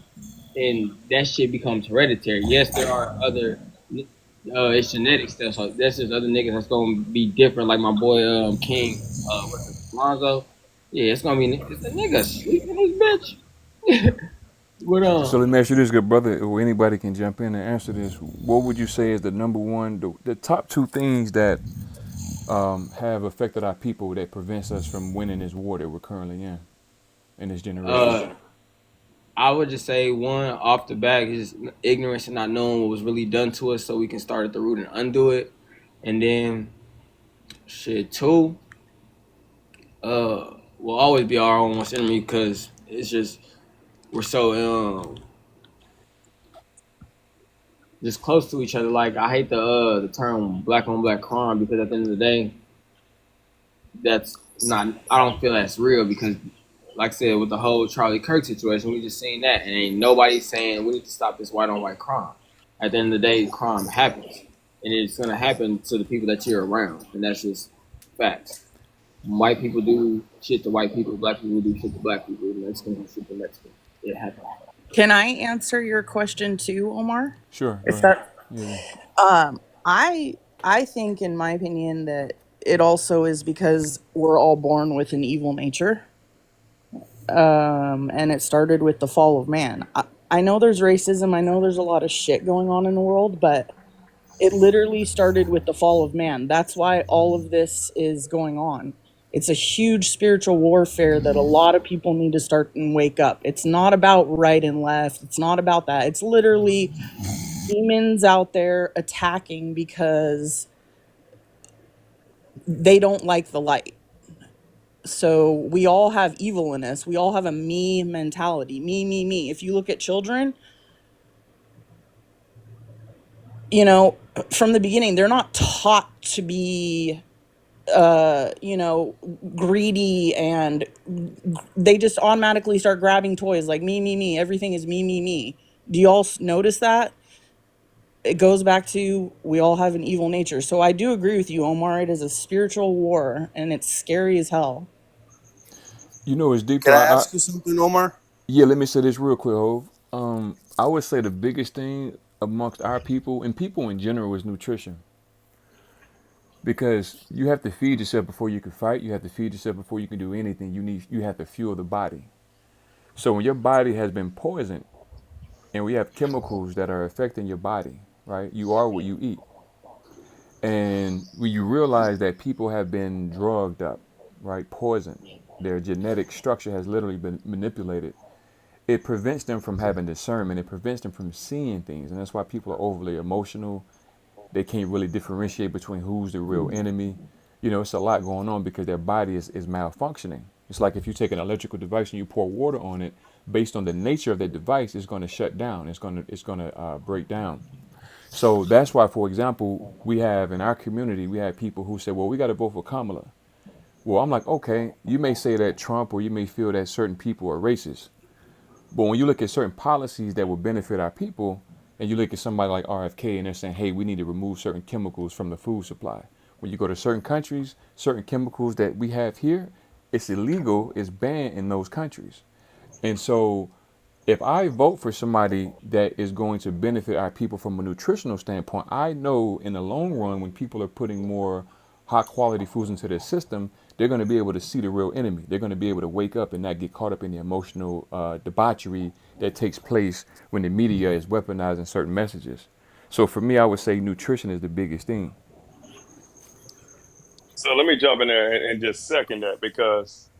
and that shit becomes hereditary. Yes, there are other. It's genetic stuff. So that's just other niggas that's gonna be different. Like my boy King, what's it, Lonzo. Yeah, it's gonna be it's a nigga sleeping this bitch. But So let me ask you this, good brother, or anybody can jump in and answer this. What would you say is the number one, the top two things that have affected our people that prevents us from winning this war that we're currently in this generation? uh, I would just say one off the bat is ignorance and not knowing what was really done to us, so we can start at the root and undo it. And then shit two, will always be our own worst enemy because it's just we're so just close to each other. Like I hate the term black on black crime because at the end of the day, that's not. I don't feel that's real because, like I said, with the whole Charlie Kirk situation, we just seen that, and ain't nobody saying we need to stop this white on white crime. At the end of the day, crime happens, and it's gonna happen to the people that you're around, and that's just facts. White people do shit to white people, black people do shit to black people, and Mexicans do shit to Mexicans. It happens. Can I answer your question too, Omar? Sure, go Is ahead. that Yeah. I I think in my opinion that it also is because we're all born with an evil nature. And it started with the fall of man. I know there's racism, I know there's a lot of shit going on in the world, but it literally started with the fall of man. That's why all of this is going on. It's a huge spiritual warfare that a lot of people need to start and wake up. It's not about right and left. It's not about that. It's literally demons out there attacking because they don't like the light. So we all have evil in us. We all have a me mentality. Me, me, me. If you look at children, you know, from the beginning, they're not taught to be greedy, and they just automatically start grabbing toys like me, me, me. Everything is me, me, me. Do you all notice that? It goes back to we all have an evil nature. So I do agree with you, Omar. It is a spiritual war, and it's scary as hell. You know, it's deep Can though. I ask you something, Omar? Yeah, let me say this real quick, Hov. I would say the biggest thing amongst our people and people in general is nutrition. Because you have to feed yourself before you can fight. You have to feed yourself before you can do anything. You have to fuel the body. So when your body has been poisoned, and we have chemicals that are affecting your body, right? You are what you eat. And when you realize that people have been drugged up, right, poisoned, their genetic structure has literally been manipulated, it prevents them from having discernment. It prevents them from seeing things. And that's why people are overly emotional. They can't really differentiate between who's the real enemy. You know, it's a lot going on because their body is malfunctioning. It's like if you take an electrical device and you pour water on it, based on the nature of that device, it's going to shut down. It's going to break down. So that's why, for example, we have in our community, we have people who say, well, we got to vote for Kamala. Well, I'm like, okay, you may say that Trump, or you may feel that certain people are racist. But when you look at certain policies that will benefit our people, and you look at somebody like RFK and they're saying, hey, we need to remove certain chemicals from the food supply. When you go to certain countries, certain chemicals that we have here, it's illegal, it's banned in those countries. And so if I vote for somebody that is going to benefit our people from a nutritional standpoint, I know in the long run, when people are putting more high quality foods into their system, they're going to be able to see the real enemy. They're going to be able to wake up and not get caught up in the emotional debauchery that takes place when the media is weaponizing certain messages. So for me, I would say nutrition is the biggest thing. So let me jump in there and just second that because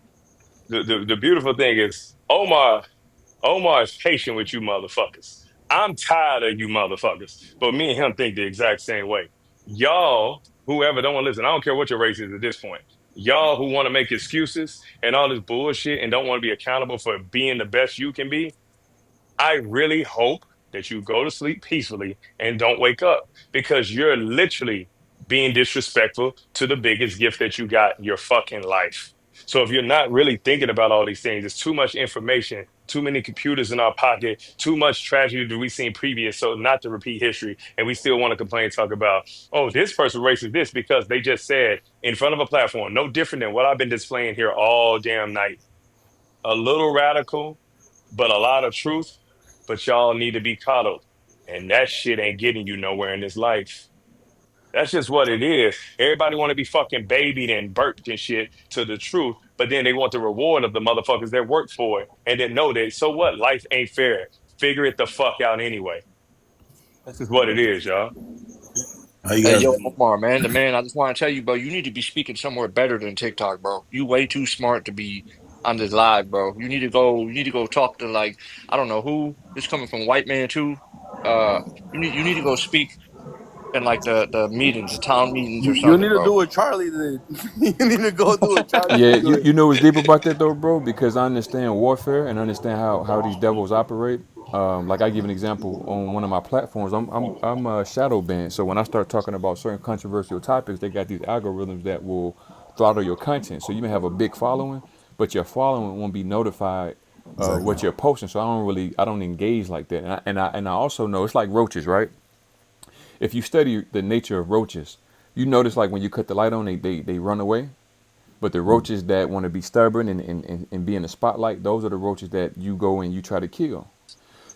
the beautiful thing is Omar is patient with you motherfuckers. I'm tired of you motherfuckers. But me and him think the exact same way. Y'all, whoever don't want to listen, I don't care what your race is at this point. Y'all who want to make excuses and all this bullshit and don't want to be accountable for being the best you can be, I really hope that you go to sleep peacefully and don't wake up because you're literally being disrespectful to the biggest gift that you got, your fucking life. So if you're not really thinking about all these things, it's too much information, too many computers in our pocket, too much tragedy that we've seen previous. So not to repeat history, and we still want to complain, talk about, oh, this person racist this because they just said in front of a platform, no different than what I've been displaying here all damn night. A little radical, but a lot of truth. But y'all need to be coddled. And that shit ain't getting you nowhere in this life. That's just what it is. Everybody want to be fucking babied and burped and shit to the truth, but then they want the reward of the motherfuckers that work for it and then know that, so what? Life ain't fair. Figure it the fuck out anyway. That's just what it is, y'all. How you Hey, guys yo, doing? Omar, man, I just want to tell you, bro, you need to be speaking somewhere better than TikTok, bro. You way too smart to be on this live, bro. You need to go talk to like, I don't know who. This coming from white man too. Uh, you need to go speak in like the meetings, the town meetings or You need something, to do bro. what Charlie did. You need to go do what Charlie Yeah, be you, doing. you know what's deep about that though, bro? Because I understand warfare and understand how these devils operate. Like I give an example on one of my platforms. I'm shadow banned, so when I start talking about certain controversial topics, they got these algorithms that will throttle your content. So you may have a big following, but your following won't be notified Exactly. what you're posting. So I don't engage like that. And I also know it's like roaches, right? If you study the nature of roaches, you notice like when you cut the light on, they run away. But the roaches that want to be stubborn and be in the spotlight, those are the roaches that you go and you try to kill.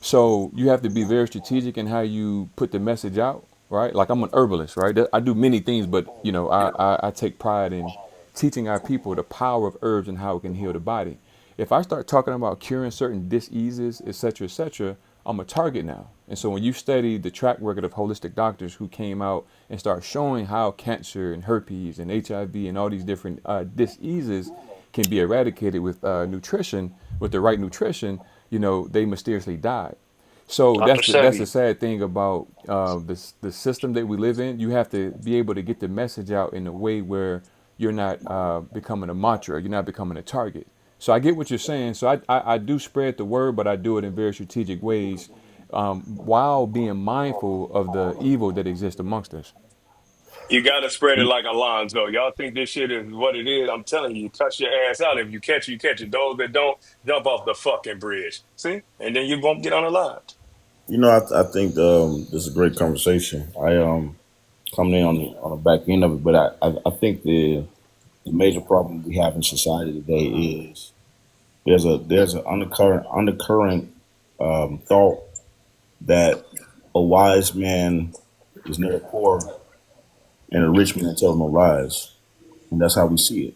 So you have to be very strategic in how you put the message out, right? Like I'm an herbalist, right? I do many things, but you know, I take pride in teaching our people the power of herbs and how it can heal the body. If I start talking about curing certain diseases, et cetera, I'm a target now. And so when you study the track record of holistic doctors who came out and start showing how cancer and herpes and HIV and all these different diseases can be eradicated with nutrition, with the right nutrition, you know, they mysteriously died. So Dr. that's the Sebi. sad thing about the system that we live in. You have to be able to get the message out in a way where you're not becoming a mantra, you're not becoming a target. So I get what you're saying. So I do spread the word, but I do it in very strategic ways while being mindful of the evil that exists amongst us. You gotta spread it like Alonzo. Y'all think this shit is what it is. I'm telling you, cuss your ass out. If you catch it, you catch it. Those that don't, jump off the fucking bridge. See? And then you won't get on the line. You know, I think this is a great conversation. I coming in on the back end of it, but I think the major problem we have in society today is there's an undercurrent thought that a wise man is never poor and a rich man tells no lies, and that's how we see it.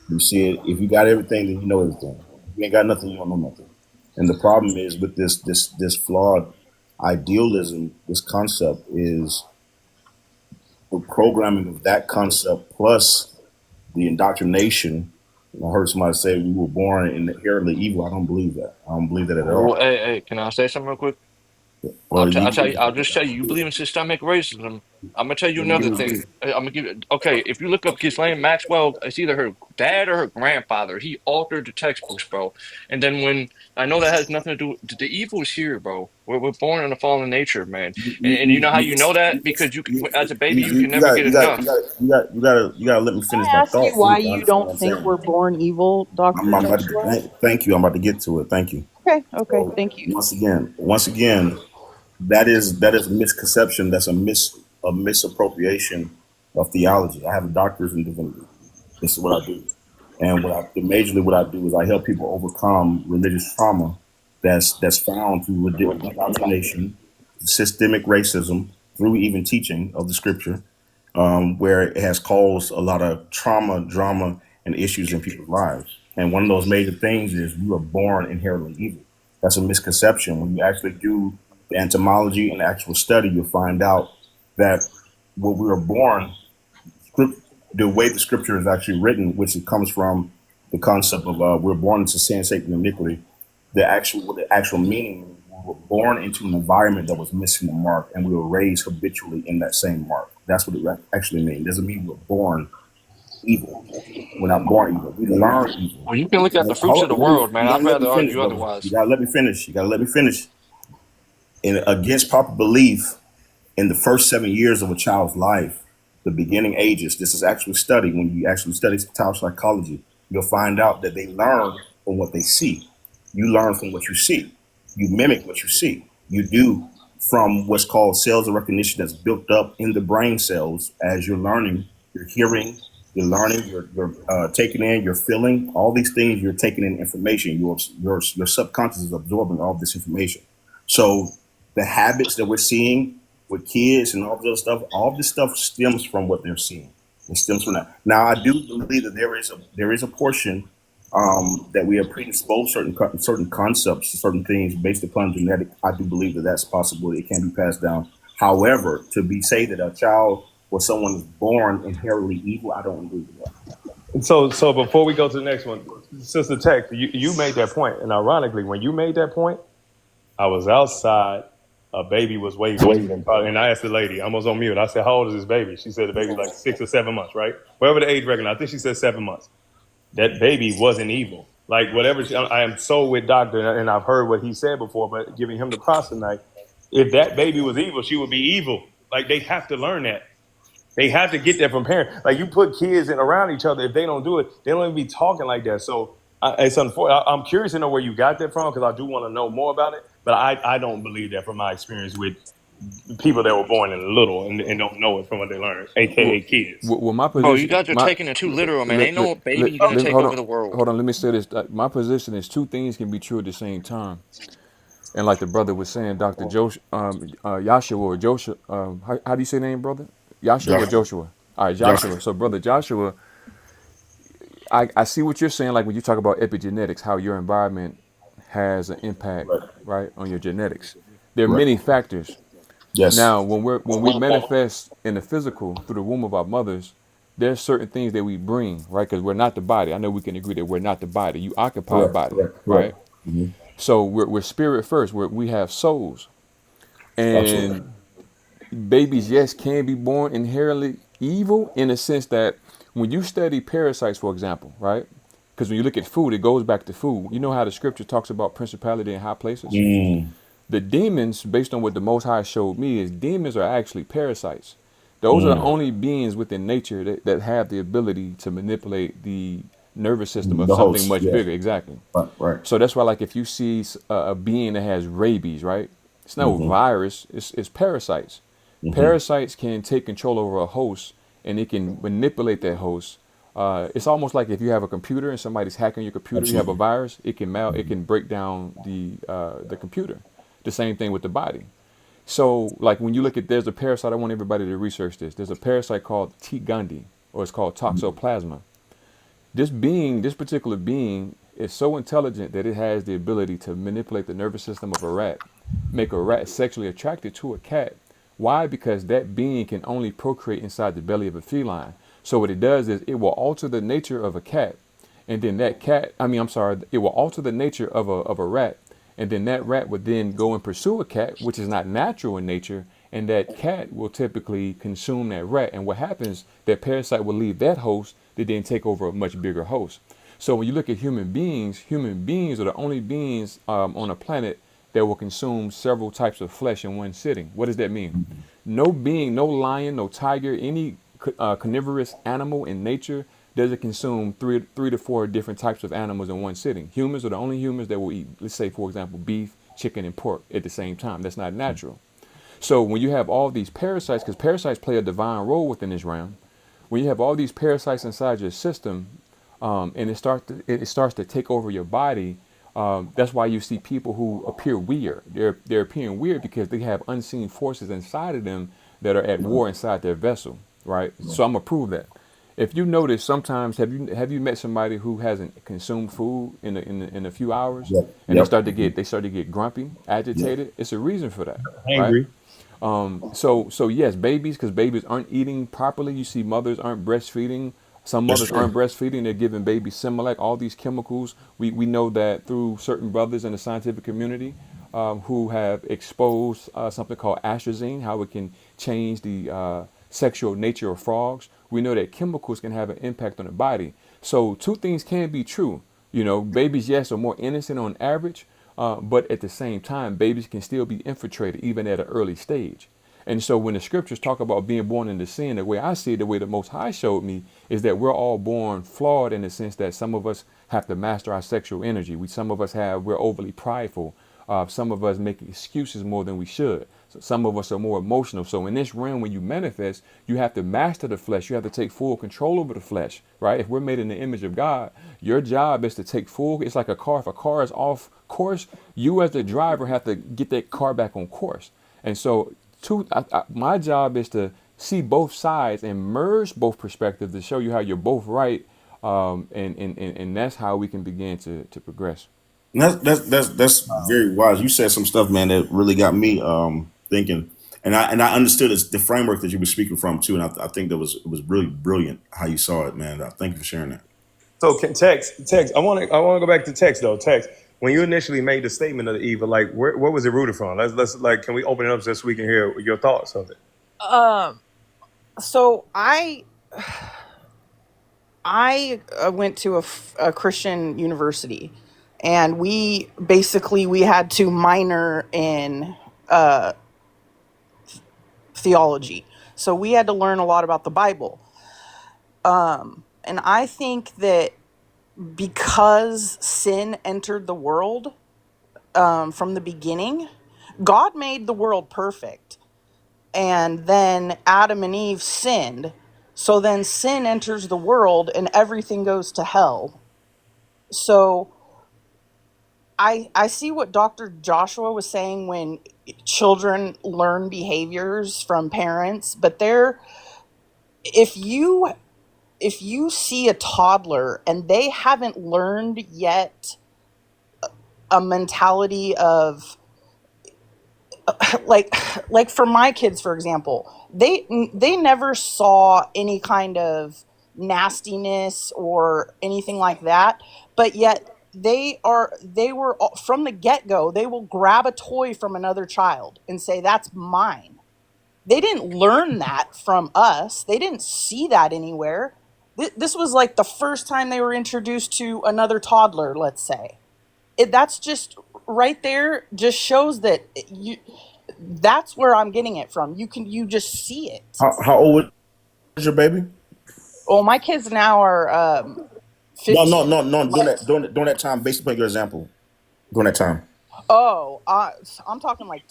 We see it. If you got everything, then you know everything. If you ain't got nothing, you don't know nothing. And the problem is with this flawed. Idealism, this concept is the programming of that concept plus the indoctrination. I heard somebody say we were born inherently evil. I don't believe that. I don't believe that at Well, all. hey, can I say something real quick? Well, I'll tell you. I'll just tell you. You believe in systemic racism. I'm gonna tell you another thing. I'm gonna give you. Okay, if you look up Ghislaine Maxwell, it's either her dad or her grandfather. He altered the textbooks, bro. And then when I know that has nothing to do. The evil is here, bro. We're born in a fallen nature, man. And you know how you know that because as a baby, you can never get enough. you gotta let me Can finish I my ask you thought so why you can you understand what don't I'm think saying. we're born evil, Dr. I'm about to Joshua? thank you. I'm about to get to it. Thank you. Okay, okay, So thank you. once again, that is a misconception. That's a misappropriation of theology. I have a doctorate in divinity. This is what I do, and majorly what I do is I help people overcome religious trauma that's found through indoctrination, systemic racism, through even teaching of the scripture, where it has caused a lot of trauma, drama, and issues in people's lives. And one of those major things is you are born inherently evil. That's a misconception. When you actually do the entomology and the actual study, you'll find out that what we were born, the way the scripture is actually written, which it comes from the concept of we're born into sin, Satan, and iniquity. The actual meaning, we were born into an environment that was missing the mark, and we were raised habitually in that same mark. That's what it actually means. It doesn't mean we're born evil. We're not born evil. We learn evil. Well, you can look at the fruits of Hold the on, world, man. you I'd gotta let me rather finish, argue brother. You otherwise. gotta let me finish. You gotta let me finish. And against proper belief, in the first 7 years of a child's life, the beginning ages, this is actually studied. When you actually study child psychology, you'll find out that they learn from what they see. You learn from what you see. You mimic what you see. You do from what's called cells of recognition that's built up in the brain cells as you're learning, you're hearing, you're learning, you're taking in, you're feeling, all these things, you're taking in information. Your subconscious is absorbing all this information. So the habits that we're seeing with kids and all this stuff stems from what they're seeing. It stems from that. Now, I do believe that there is a portion that we are predisposed certain concepts, certain things based upon genetic. I do believe that that's possible. It can be passed down. However, to be say that a child or someone is born inherently evil, I don't agree with that. So before we go to the next one, Sister Tech, you made that point, and ironically, when you made that point, I was outside. A baby was waving, and I asked the lady. I was on mute. I said, "How old is this baby?" She said, "The baby's like 6 or 7 months, right? Whatever the age reckoning. I think she said 7 months. That baby wasn't evil. Like whatever. I am so with Doctor, and I've heard what he said before, but giving him the props tonight. If that baby was evil, she would be evil. Like they have to learn that. They have to get that from parents. Like you put kids in around each other. If they don't do it, they don't even be talking like that. So it's unfortunate. I'm curious to know where you got that from because I do want to know more about it. But I don't believe that from my experience with people that were born in little and don't know it from what they learned, Well, aka kids. my Bro, you position, guys are taking it too literal, man. Ain't no baby gonna take hold over on, the world. hold on. Let me say this. My position is two things can be true at the same time. And like the brother was saying, Dr. Joshua or Joshua, how do you say name, brother? Joshua or Joshua, Joshua? All right, Joshua. Joshua. So, brother Joshua, I see what you're saying, like when you talk about epigenetics, how your environment has an impact, Right, right, on your genetics. There are right. many factors. Yes. Now, when we manifest in the physical through the womb of our mothers, there's certain things that we bring, right? Because we're not the body. I know we can agree that we're not the body. You occupy a Correct. body, Correct. Correct. right? Mm-hmm. So we're spirit first. We have souls, Absolutely. and babies, yes, can be born inherently evil in the sense that when you study parasites, for example, right? Because when you look at food, it goes back to food. You know how the scripture talks about principality in high places? Mm. The demons, based on what the Most High showed me, is demons are actually parasites. Those are the Mm. only beings within nature that have the ability to manipulate the nervous system of The something host. much Yeah. bigger. Exactly. Right. Right. So that's why, like, if you see a being that has rabies, right? It's no Mm-hmm. virus. It's parasites. Mm-hmm. Parasites can take control over a host, and it can manipulate that host. It's almost like if you have a computer and somebody's hacking your computer, you have a Absolutely. virus. It can break down the computer. The same thing with the body. So, like when you look at, there's a parasite. I want everybody to research this. There's a parasite called T. gondii, or it's called toxoplasma. This particular being, is so intelligent that it has the ability to manipulate the nervous system of a rat make a rat sexually attracted to a cat. Why? Because that being can only procreate inside the belly of a feline. So what it does is it will alter the nature of a cat, and then that cat, I'm sorry, it will alter the nature of a rat, and then that rat would then go and pursue a cat, which is not natural in nature, and that cat will typically consume that rat. And what happens, that parasite will leave that host to then take over a much bigger host. So when you look at human beings are the only beings on a planet that will consume several types of flesh in one sitting. What does that mean? No being, no lion, no tiger, any carnivorous animal in nature doesn't consume three to four different types of animals in one sitting. Humans are the only humans that will eat, let's say, for example, beef, chicken, and pork at the same time. That's not natural. So when you have all these parasites, because parasites play a divine role within this realm, when you have all these parasites inside your system, and it starts to take over your body. That's why you see people who appear weird. They're appearing weird because they have unseen forces inside of them that are at war inside their vessel, right? So I'm gonna prove that. If you notice, sometimes have you met somebody who hasn't consumed food in a few hours, Yep. and they Yep. start to get grumpy, Yep. agitated? It's a reason for that, right? Angry. So yes, babies, because babies aren't eating properly. You see, mothers aren't breastfeeding. Some That's mothers aren't true. breastfeeding. They're giving babies Similac, all these chemicals. We know that through certain brothers in the scientific community who have exposed something called astrazine, how it can change the sexual nature of frogs. We know that chemicals can have an impact on the body. So two things can be true. Babies, yes, are more innocent on average, but at the same time, babies can still be infiltrated even at an early stage. And so when the scriptures talk about being born into sin, the way I see it, the way the Most High showed me, is that we're all born flawed in the sense that some of us have to master our sexual energy. Some of us we're overly prideful. Some of us make excuses more than we should. So some of us are more emotional. So in this realm, when you manifest, you have to master the flesh. You have to take full control over the flesh, right? If we're made in the image of God, your job is to take full. It's like a car. If a car is off course, you as the driver have to get that car back on course. And so my job is to see both sides and merge both perspectives to show you how you're both right, and that's how we can begin to progress. And that's very wise. You said some stuff, man, that really got me thinking, and I understood the framework that you were speaking from too, and I think it was really brilliant how you saw it, man. Thank you for sharing that. So can text. I want to go back to text though. Text. When you initially made the statement of the evil, like where was it rooted from? Let's like, can we open it up so we can hear your thoughts of it? So I went to a Christian university, and we had to minor in theology. So we had to learn a lot about the Bible. And I think that because sin entered the world from the beginning, God made the world perfect. And then Adam and Eve sinned. So then sin enters the world and everything goes to hell. So I see what Dr. Joshua was saying when children learn behaviors from parents, but if you see a toddler and they haven't learned yet a mentality of like for my kids, for example, they never saw any kind of nastiness or anything like that, but yet they were from the get-go, they will grab a toy from another child and say, that's mine. They didn't learn that from us. They didn't see that anywhere. This was like the first time they were introduced to another toddler, let's say. That's just right there, just shows that that's where I'm getting it from. You just see it. How old is your baby? Well, my kids now are No, 15. no, no, no. During that time, based upon your example, during that time. Oh, I'm talking like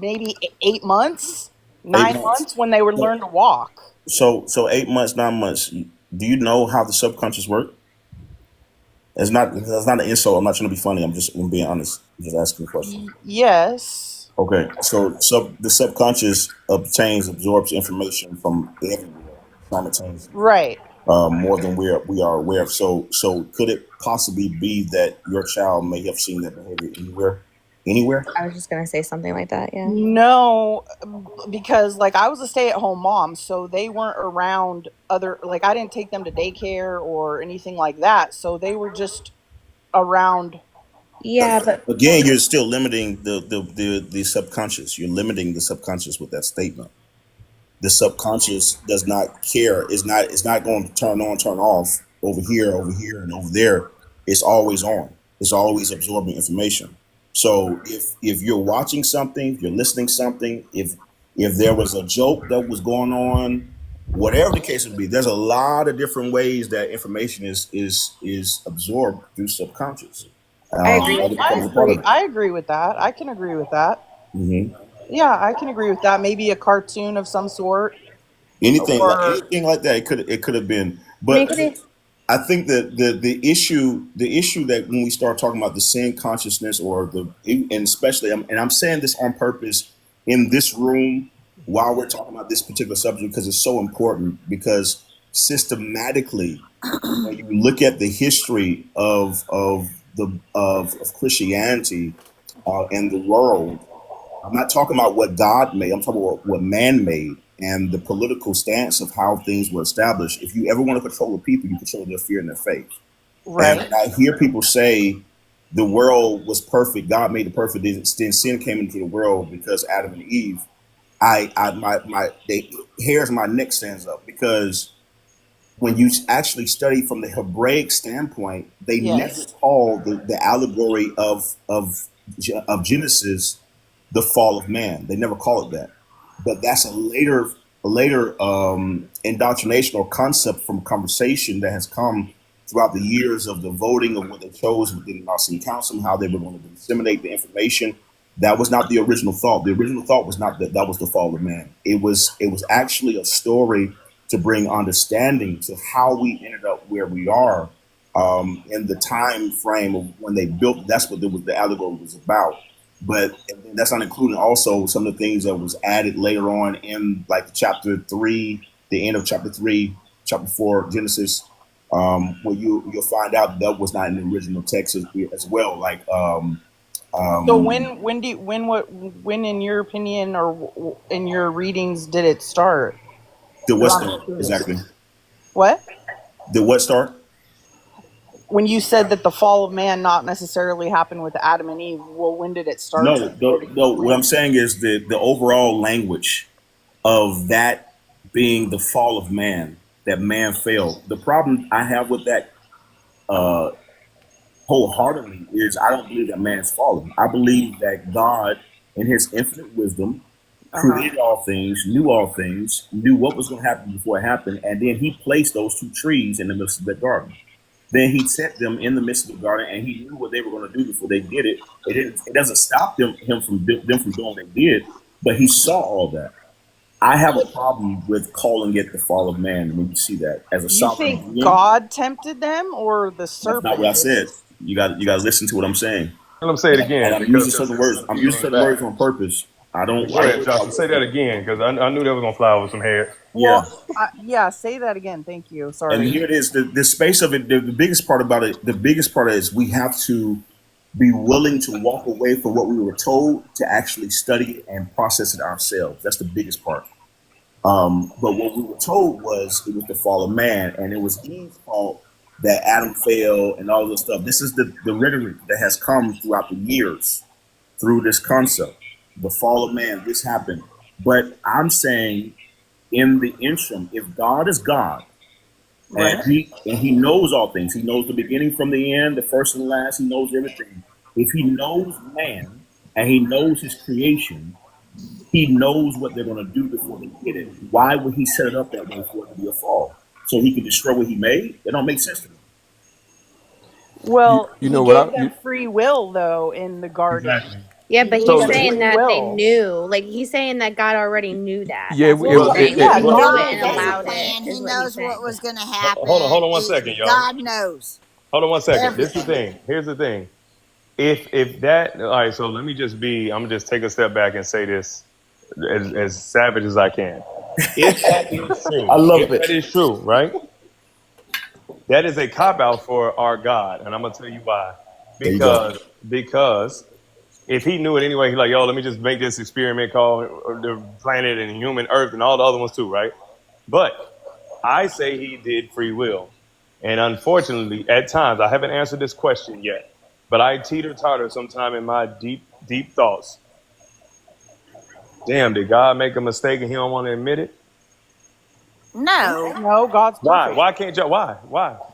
maybe 8 months, 8 9 months. months when they would learn to walk. So 8 months, 9 months. Do you know how the subconscious work? That's not an insult. I'm not trying to be funny. I'm being honest. I'm just asking a question. Yes. Okay. So the subconscious absorbs information from everywhere simultaneously, Right. more than we are aware of. So could it possibly be that your child may have seen that behavior anywhere? anywhere? I was just gonna say something like that. Yeah. No, because like I was a stay-at-home mom, so they weren't around other, like I didn't take them to daycare or anything like that, so they were just around. Yeah, but Again, you're still limiting the subconscious. You're limiting the subconscious with that statement. The subconscious does not care. It's not going to turn on, turn off over here, and over there. It's always on. It's always absorbing information. So if you're watching something, if you're listening to something, if there was a joke that was going on, whatever the case would be, there's a lot of different ways that information is absorbed through subconscious. I agree That with becomes I a part that. of agree. it. I agree with that. I can agree with that. Hmm. Yeah, I can agree with that. Maybe a cartoon of some sort, or Anything like that, it could have been. But Maybe. I think that the issue that when we start talking about the sin consciousness or and especially and I'm saying this on purpose in this room while we're talking about this particular subject because it's so important because systematically when you look at the history of Christianity and the world. I'm not talking about what God made. I'm talking about what man made and the political stance of how things were established. If you ever want to control the people, you control their fear and their faith. And right. when I hear people say the world was perfect, God made it perfect, then sin came into the world because Adam and Eve. Hairs my neck stands up because when you actually study from the Hebraic standpoint, they never Yes. call the allegory of Genesis the fall of man. They never call it that, but that's a later indoctrination or concept from conversation that has come throughout the years of the voting of what they chose within the Nicene Council, and how they were going to disseminate the information. That was not the original thought. The original thought was not that was the fall of man. It was actually a story to bring understanding to how we ended up where we are in the time frame of when they built. That's what the allegory was about. But that's not including also some of the things that was added later on in like chapter 3, the end of chapter 3, chapter 4 Genesis, where you'll find out that was not in the original text as well. Like So um, when in your opinion or in your readings did it start? the what 'Cause I'm start curious. exactly? What? The what start? When you said that the fall of man not necessarily happened with Adam and Eve, well, when did it start? No, no, no. What I'm saying is the overall language of that being the fall of man, that man failed. The problem I have with that uh, wholeheartedly is I don't believe that man's fallen. I believe that God, in His infinite wisdom, Uh-huh. created all things, knew what was going to happen before it happened, and then He placed those two trees in the midst of the garden. Then He set them in the midst of the garden, and He knew what they were going to do before they did it. It doesn't stop him from doing what they did, but He saw all that. I have a problem with calling it the fall of man when you see that as a You sovereign think being. God tempted them or the That's not what I serpent? said. You got to listen to what I'm saying. Let them say it And again I'm because using certain it's words. some I'm people using in the certain back. words on purpose. I don't. Go I don't ahead, worry about Joshua. Say what's that there. again because I knew that was gonna fly over some heads. Yeah. Well, yeah, say that again. Thank you. And Sorry. here it is. The space of it. The biggest part about it. The biggest part is we have to be willing to walk away from what we were told to actually study it and process it ourselves. That's the biggest part. But what we were told was it was the fall of man, and it was Eve's fault that Adam fell and all this stuff. This is the rhetoric that has come throughout the years through this concept. The fall of man, this happened. But I'm saying in the interim, if God is God and Right. he knows all things, He knows the beginning from the end, the first and the last, He knows everything. If He knows man and He knows His creation, He knows what they're going to do before they get it. Why would He set it up that way for it to be a fall? So He can destroy what He made? That don't make sense to me. You Well, you he know what gave I them you, free will though in the garden. Exactly. Yeah, He but gave he's them So, saying free that they will. knew. Like he's saying that God already knew that. yeah That's what he's well, Well, saying. That yeah, he well, knew God it and He has a allowed knows. it, plan. is He what he's knows what saying. was going to hold happen. on one second, y'all. God knows Hold on one second. This is the everything. thing. Here's the thing. If that, all right, so let me just be, I'm gonna just take a step back and say this as savage as I can. If that is I true, love if it. that is true, right? That is a cop out for our God, and I'm gonna tell you why. There you go. Because if he knew it anyway, he's like, yo, let me just make this experiment called the planet and human Earth and all the other ones too, right? But I say he did free will. And unfortunately, at times, I haven't answered this question yet, but I teeter-totter sometime in my deep, deep thoughts. Damn, did God make a mistake and he don't want to admit it? No. No, God's perfect. Why can't you? Why?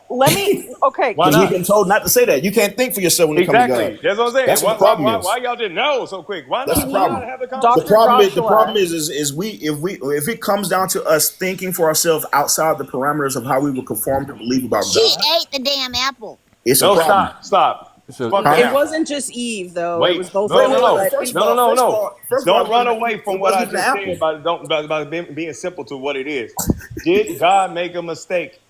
Let me. Okay. Why Because we've not? been told not to say that. You can't think for yourself when it comes to Exactly. God. That's what I'm saying. That's what the problem is. Why y'all didn't know so quick? Why That's not? the Why problem. not have the The conversation? problem is we if it comes down to us thinking for ourselves outside the parameters of how we would conform to believe about She God, ate the damn apple. it's a No, problem. stop. So Fuck It that. wasn't just Eve, though. It Wait, was both no. of them. But First of No. all, Don't it run wasn't away even- from it what I wasn't even just an said apple. about being simple to what it is. Did God make a mistake?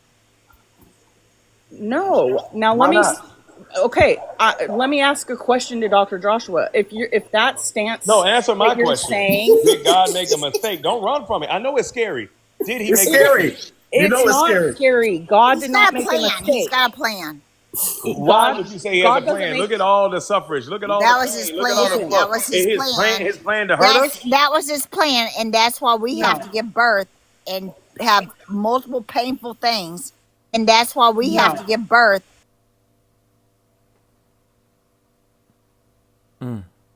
no. Now Why let me. not? Okay. Let me ask a question to Dr. Joshua. If that stance No, answer my that you're question. saying, Did God make a mistake? Don't run from it. I know it's scary. Did he It's make a scary. mistake? You know it's it's not scary. scary. God He's did not got a make a plan. mistake. He's got a plan. Why would you say he has a God doesn't plan? make. Look at all the suffrage. Look at all That the was his pain. Look at all the plan. Listen, That fuck. was his plan. His plan to hurt us? That was his plan, and that's why we have No. to give birth and have multiple painful things, and that's why we have No. to give birth.